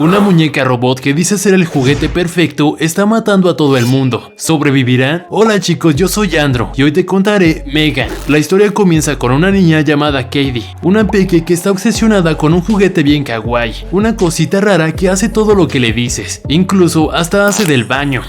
Una muñeca robot que dice ser el juguete perfecto está matando a todo el mundo. ¿Sobrevivirán? Hola chicos, yo soy Andro y hoy te contaré Megan. La historia comienza con una niña llamada Katie, una peque que está obsesionada con un juguete bien kawaii, una cosita rara que hace todo lo que le dices, incluso hasta hace del baño.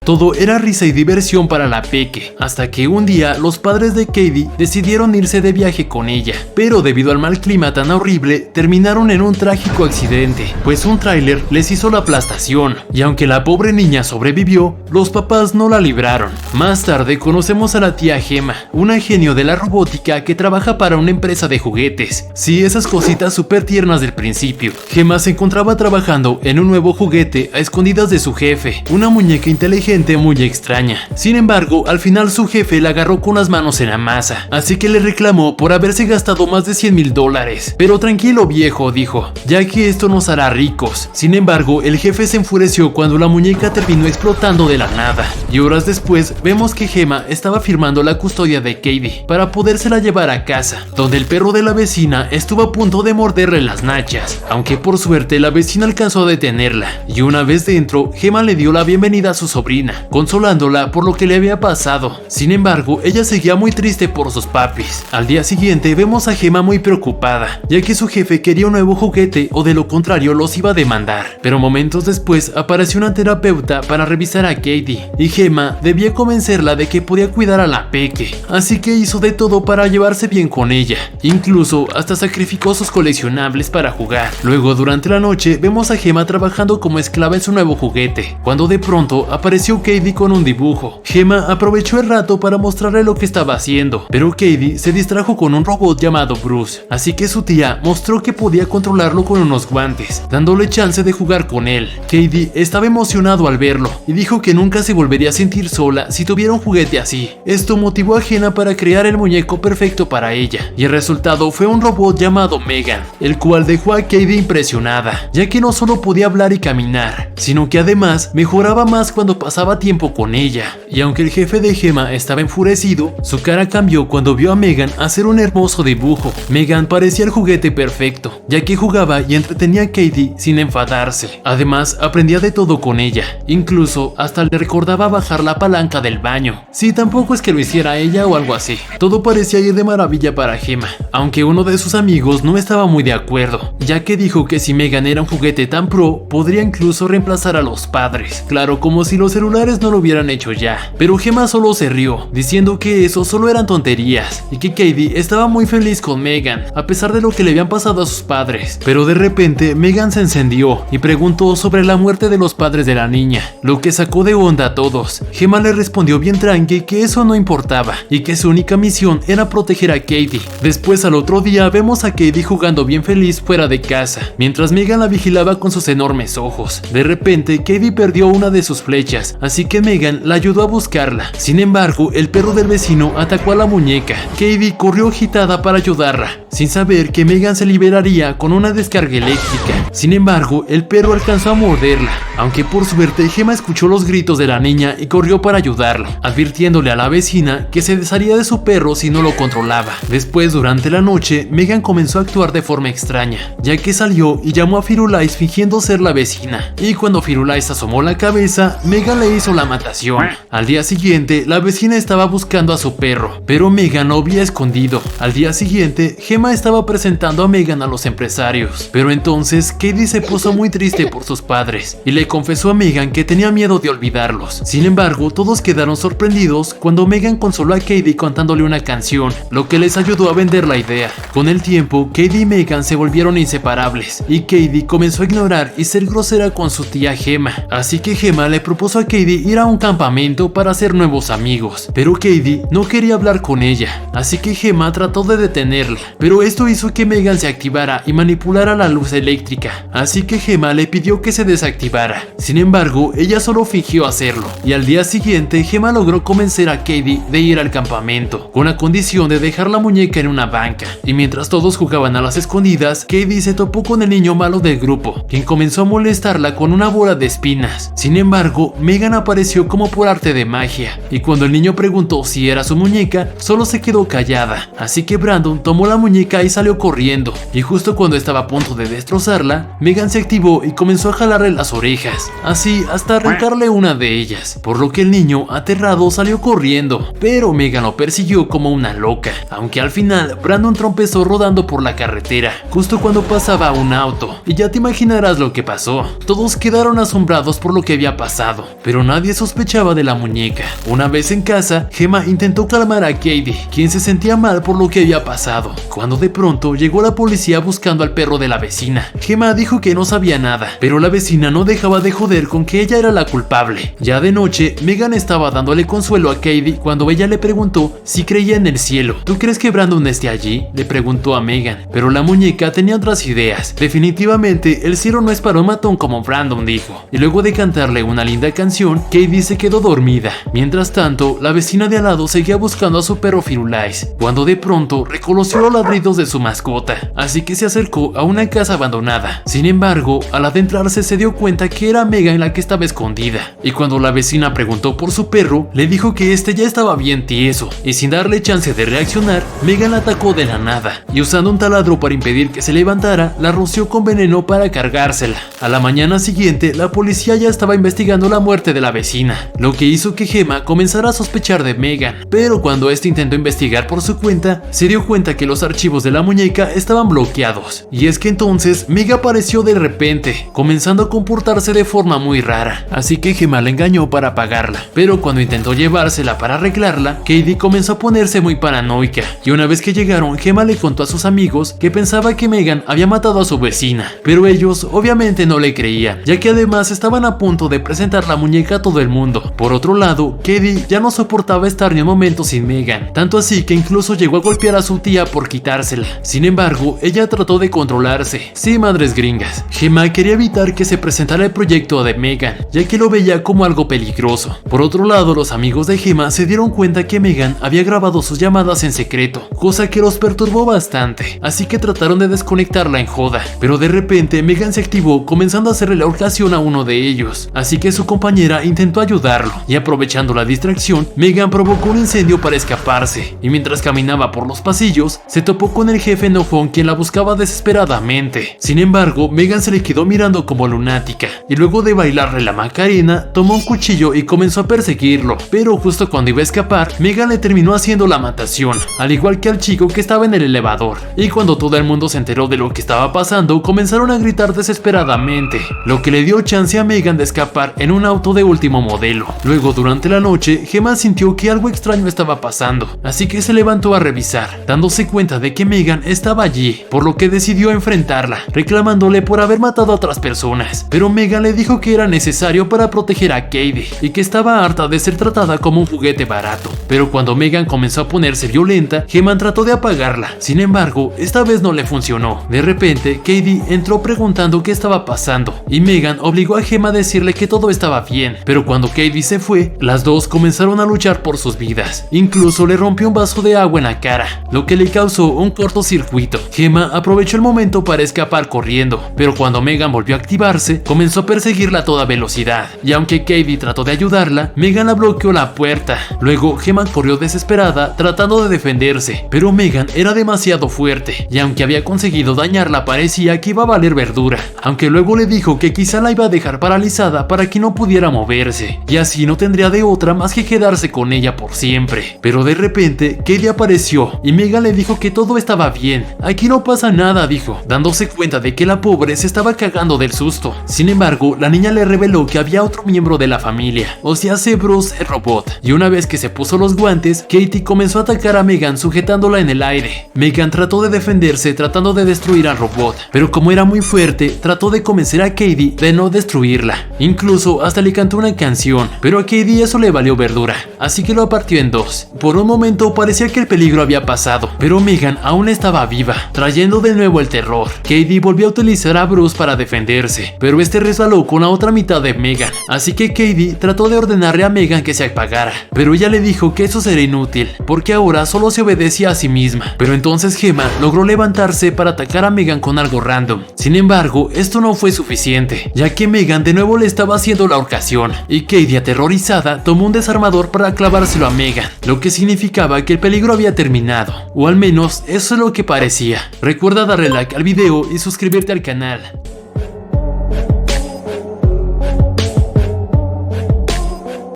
Todo era risa y diversión para la peque, hasta que un día los padres de Katie decidieron irse de viaje con ella, pero debido al mal clima tan horrible, terminaron en un trágico accidente, pues un tráiler les hizo la aplastación, y aunque la pobre niña sobrevivió, los papás no la libraron. Más tarde conocemos a la tía Gemma, una genio de la robótica que trabaja para una empresa de juguetes. Sí, esas cositas súper tiernas del principio. Gemma se encontraba trabajando en un nuevo juguete a escondidas de su jefe, una muñeca inteligente muy extraña. Sin embargo, al final su jefe la agarró con las manos en la masa, así que le reclamó por haberse gastado más de $100,000. Pero tranquilo viejo, dijo, ya que esto nos hará ricos. Sin embargo, el jefe se enfureció cuando la muñeca terminó explotando de la nada. Y horas después, vemos que Gemma estaba firmando la custodia de Katie para podérsela llevar a casa, donde el perro de la vecina estuvo a punto de morderle las nachas, aunque por suerte la vecina alcanzó a detenerla. Y una vez dentro, Gemma le dio la bienvenida a su sobrina, consolándola por lo que le había pasado. Sin embargo, ella seguía muy triste por sus papis. Al día siguiente vemos a Gemma muy preocupada, ya que su jefe quería un nuevo juguete o de lo contrario los iba a demandar. Pero momentos después apareció una terapeuta para revisar a Katie, y Gemma debía convencerla de que podía cuidar a la peque, así que hizo de todo para llevarse bien con ella, incluso hasta sacrificó sus coleccionables para jugar. Luego durante la noche vemos a Gemma trabajando como esclava en su nuevo juguete, cuando de pronto apareció Katie con un dibujo. Gemma aprovechó el rato para mostrarle lo que estaba haciendo, pero Katie se distrajo con un robot llamado Bruce, así que su tía mostró que podía controlarlo con unos guantes, dándole chance de jugar con él. Katie estaba emocionado al verlo y dijo que nunca se volvería a sentir sola si tuviera un juguete así. Esto motivó a Gemma para crear el muñeco perfecto para ella, y el resultado fue un robot llamado Megan, el cual dejó a Katie impresionada, ya que no solo podía hablar y caminar, sino que además mejoraba más cuando pasaba tiempo con ella. Y aunque el jefe de Gemma estaba enfurecido, su cara cambió cuando vio a Megan hacer un hermoso dibujo. Megan parecía el juguete perfecto, ya que jugaba y entretenía a Katie sin enfadarse. Además, aprendía de todo con ella, incluso hasta le recordaba bajar la palanca del baño. Sí, tampoco es que lo hiciera ella o algo así. Todo parecía ir de maravilla para Gemma, aunque uno de sus amigos no estaba muy de acuerdo, ya que dijo que si Megan era un juguete tan pro, podría incluso reemplazar a los padres. Claro, como si los celulares no lo hubieran hecho ya. Pero Gemma solo se rió, diciendo que eso solo eran tonterías, y que Katie estaba muy feliz con Megan, a pesar de lo que le habían pasado a sus padres. Pero de repente, Megan se encendió y preguntó sobre la muerte de los padres de la niña, lo que sacó de onda a todos. Gemma le respondió bien tranqui que eso no importaba, y que su única misión era proteger a Katie. Después, al otro día, vemos a Katie jugando bien feliz fuera de casa, mientras Megan la vigilaba con sus enormes ojos. De repente, Katie perdió una de sus flechas, así que Megan la ayudó a buscarla. Sin embargo, el perro del vecino atacó a la muñeca. Katie corrió agitada para ayudarla, sin saber que Megan se liberaría con una descarga eléctrica. Sin embargo, el perro alcanzó a morderla, aunque por suerte Gemma escuchó los gritos de la niña y corrió para ayudarla, advirtiéndole a la vecina que se desharía de su perro si no lo controlaba. Después, durante la noche, Megan comenzó a actuar de forma extraña, ya que salió y llamó a Firulais fingiendo ser la vecina, y cuando Firulais asomó la cabeza, Megan le hizo la matación. Al día siguiente, la vecina estaba buscando a su perro, pero Megan lo había escondido. Al día siguiente, Gemma estaba presentando a Megan a los empresarios, pero entonces Katie se puso muy triste por sus padres y le confesó a Megan que tenía miedo de olvidarlos. Sin embargo, todos quedaron sorprendidos cuando Megan consoló a Katie cantándole una canción, lo que les ayudó a vender la idea. Con el tiempo, Katie y Megan se volvieron inseparables, y Katie comenzó a ignorar y ser grosera con su tía Gemma, así que Gemma le propuso a Katie ir a un campamento para hacer nuevos amigos, pero Katie no quería hablar con ella, así que Gemma trató de detenerla, pero esto hizo que Megan se activara y manipulara la luz eléctrica, así que Gemma le pidió que se desactivara. Sin embargo, ella solo fingió hacerlo, y al día siguiente Gemma logró convencer a Katie de ir al campamento, con la condición de dejar la muñeca en una banca. Y mientras todos jugaban a las escondidas, Katie se topó con el niño malo del grupo, quien comenzó a molestarla con una bola de espinas. Sin embargo, Megan Megan apareció como por arte de magia, y cuando el niño preguntó si era su muñeca, solo se quedó callada, así que Brandon tomó la muñeca y salió corriendo, y justo cuando estaba a punto de destrozarla, Megan se activó y comenzó a jalarle las orejas, así hasta arrancarle una de ellas, por lo que el niño, aterrado, salió corriendo, pero Megan lo persiguió como una loca, aunque al final Brandon tropezó rodando por la carretera, justo cuando pasaba un auto, y ya te imaginarás lo que pasó. Todos quedaron asombrados por lo que había pasado, pero nadie sospechaba de la muñeca. Una vez en casa, Gemma intentó calmar a Katie, quien se sentía mal por lo que había pasado, cuando de pronto llegó la policía buscando al perro de la vecina. Gemma dijo que no sabía nada, pero la vecina no dejaba de joder con que ella era la culpable. Ya de noche, Megan estaba dándole consuelo a Katie cuando ella le preguntó si creía en el cielo. ¿Tú crees que Brandon esté allí?, le preguntó a Megan, pero la muñeca tenía otras ideas. Definitivamente el cielo no es para un matón como Brandon, dijo, y luego de cantarle una linda canción, Katie se quedó dormida. Mientras tanto, la vecina de al lado seguía buscando a su perro Firulais, cuando de pronto reconoció los ladridos de su mascota, así que se acercó a una casa abandonada. Sin embargo, al adentrarse se dio cuenta que era Megan la que estaba escondida, y cuando la vecina preguntó por su perro, le dijo que este ya estaba bien tieso, y sin darle chance de reaccionar, Megan la atacó de la nada, y usando un taladro para impedir que se levantara, la roció con veneno para cargársela. A la mañana siguiente, la policía ya estaba investigando la muerte de la vecina, lo que hizo que Gemma comenzara a sospechar de Megan, pero cuando este intentó investigar por su cuenta, se dio cuenta que los archivos de la muñeca estaban bloqueados, y es que entonces Megan apareció de repente, comenzando a comportarse de forma muy rara, así que Gemma la engañó para pagarla, pero cuando intentó llevársela para arreglarla, Katie comenzó a ponerse muy paranoica, y una vez que llegaron, Gemma le contó a sus amigos que pensaba que Megan había matado a su vecina, pero ellos obviamente no le creían, ya que además estaban a punto de presentar la muñeca a todo el mundo. Por otro lado, Katie ya no soportaba estar ni un momento sin Megan, tanto así que incluso llegó a golpear a su tía por quitársela. Sin embargo, ella trató de controlarse. Sí, madres gringas. Gemma quería evitar que se presentara el proyecto de Megan, ya que lo veía como algo peligroso. Por otro lado, los amigos de Gemma se dieron cuenta que Megan había grabado sus llamadas en secreto, cosa que los perturbó bastante, así que trataron de desconectarla en joda, pero de repente Megan se activó comenzando a hacerle la ocasión a uno de ellos, así que su compañera intentó ayudarlo, y aprovechando la distracción, Megan provocó un incendio para escaparse, y mientras caminaba por los pasillos, se topó con el jefe enojón quien la buscaba desesperadamente. Sin embargo, Megan se le quedó mirando como lunática, y luego de bailarle la Macarena, tomó un cuchillo y comenzó a perseguirlo, pero justo cuando iba a escapar, Megan le terminó haciendo la matación, al igual que al chico que estaba en el elevador, y cuando todo el mundo se enteró de lo que estaba pasando, comenzaron a gritar desesperadamente, lo que le dio chance a Megan de escapar en un auto de último modelo. Luego, durante la noche, Gemma sintió que algo extraño estaba pasando, así que se levantó a revisar, dándose cuenta de que Megan estaba allí, por lo que decidió enfrentarla, reclamándole por haber matado a otras personas, pero Megan le dijo que era necesario para proteger a Katie, y que estaba harta de ser tratada como un juguete barato. Pero cuando Megan comenzó a ponerse violenta, Gemma trató de apagarla. Sin embargo, esta vez no le funcionó. De repente, Katie entró preguntando qué estaba pasando, y Megan obligó a Gemma a decirle que todo estaba bien, pero cuando Katie se fue, las dos comenzaron a luchar por sus vidas. Incluso le rompió un vaso de agua en la cara, lo que le causó un cortocircuito. Gemma aprovechó el momento para escapar corriendo, pero cuando Megan volvió a activarse, comenzó a perseguirla a toda velocidad, y aunque Katie trató de ayudarla, Megan la bloqueó la puerta. Luego, Gemma corrió desesperada tratando de defenderse, pero Megan era demasiado fuerte, y aunque había conseguido dañarla, parecía que iba a valer verdura, aunque luego le dijo que quizá la iba a dejar paralizada para que no pudiera moverse, y así no tendría de otra más que quedarse con ella por siempre. Pero de repente, Katie apareció, y Megan le dijo que todo estaba bien. Aquí no pasa nada, dijo, dándose cuenta de que la pobre se estaba cagando del susto. Sin embargo, la niña le reveló que había otro miembro de la familia, o sea, Bruce el robot, y una vez que se puso los guantes, Katie comenzó a atacar a Megan sujetándola en el aire. Megan trató de defenderse tratando de destruir al robot, pero como era muy fuerte, trató de convencer a Katie de no destruirla. Incluso hasta le cantó una canción, pero a Katie eso le valió verdura, así que lo partió en dos. Por un momento parecía que el peligro había pasado, pero Megan aún estaba viva, trayendo de nuevo el terror. Katie volvió a utilizar a Bruce para defenderse, pero este resbaló con la otra mitad de Megan, así que Katie trató de ordenarle a Megan que se apagara, pero ella le dijo que eso sería inútil, porque ahora solo se obedecía a sí misma. Pero entonces Gemma logró levantarse para atacar a Megan con algo random. Sin embargo, esto no fue suficiente, ya que Megan de nuevo le estaba haciendo la ahorcación. habitación, y Katie, aterrorizada, tomó un desarmador para clavárselo a Megan, lo que significaba que el peligro había terminado, o al menos eso es lo que parecía. Recuerda darle like al video y suscribirte al canal.